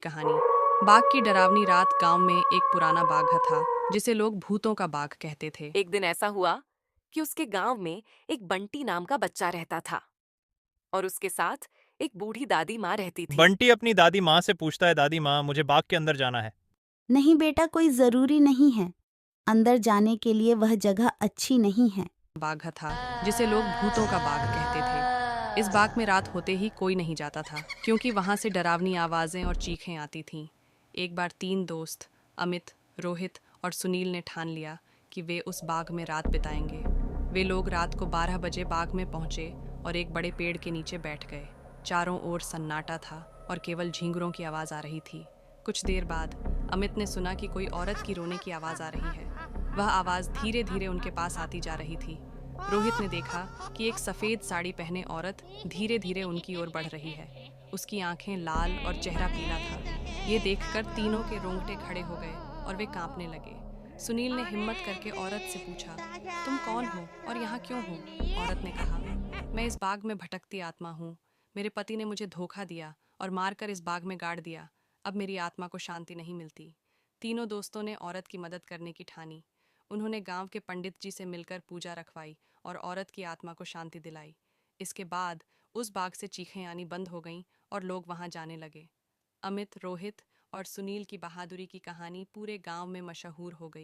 कहानी। बाघ की डरावनी रात। गांव में एक पुराना बाघ था जिसे लोग भूतों का बाघ कहते थे। एक दिन ऐसा हुआ कि उसके गांव में एक बंटी नाम का बच्चा रहता था और उसके साथ एक बूढ़ी दादी माँ रहती थी। बंटी अपनी दादी माँ से पूछता है, दादी माँ, मुझे बाग के अंदर जाना है। नहीं बेटा, कोई जरूरी नहीं है। अंदर जाने के लिए वह जगह अच्छी नहीं है। बाघ था जिसे लोग भूतों का बाघ कहते थे। इस बाग में रात होते ही कोई नहीं जाता था क्योंकि वहां से डरावनी आवाजें और चीखें आती थीं। एक बार 3 दोस्त अमित, रोहित और सुनील ने ठान लिया कि वे उस बाग में रात बिताएंगे। वे लोग रात को 12 बजे बाग में पहुंचे और एक बड़े पेड़ के नीचे बैठ गए। चारों ओर सन्नाटा था और केवल झींगुरों की आवाज आ रही थी। कुछ देर बाद अमित ने सुना कि कोई औरत की रोने की आवाज आ रही है। वह आवाज धीरे धीरे उनके पास आती जा रही थी। रोहित ने देखा कि एक सफेद साड़ी पहने औरत धीरे धीरे उनकी ओर बढ़ रही है। उसकी आंखें लाल और चेहरा पीला था। ये देखकर तीनों के रोंगटे खड़े हो गए और वे कांपने लगे। सुनील ने हिम्मत करके औरत से पूछा, तुम कौन हो और यहाँ क्यों हो? औरत ने कहा, मैं इस बाग में भटकती आत्मा हूँ। मेरे पति ने मुझे धोखा दिया और मारकर इस बाग में गाड़ दिया। अब मेरी आत्मा को शांति नहीं मिलती। तीनों दोस्तों ने औरत की मदद करने की ठानी। उन्होंने गांव के पंडित जी से मिलकर पूजा रखवाई और औरत की आत्मा को शांति दिलाई। इसके बाद उस बाग से चीखें आनी बंद हो गईं और लोग वहां जाने लगे। अमित, रोहित और सुनील की बहादुरी की कहानी पूरे गांव में मशहूर हो गई।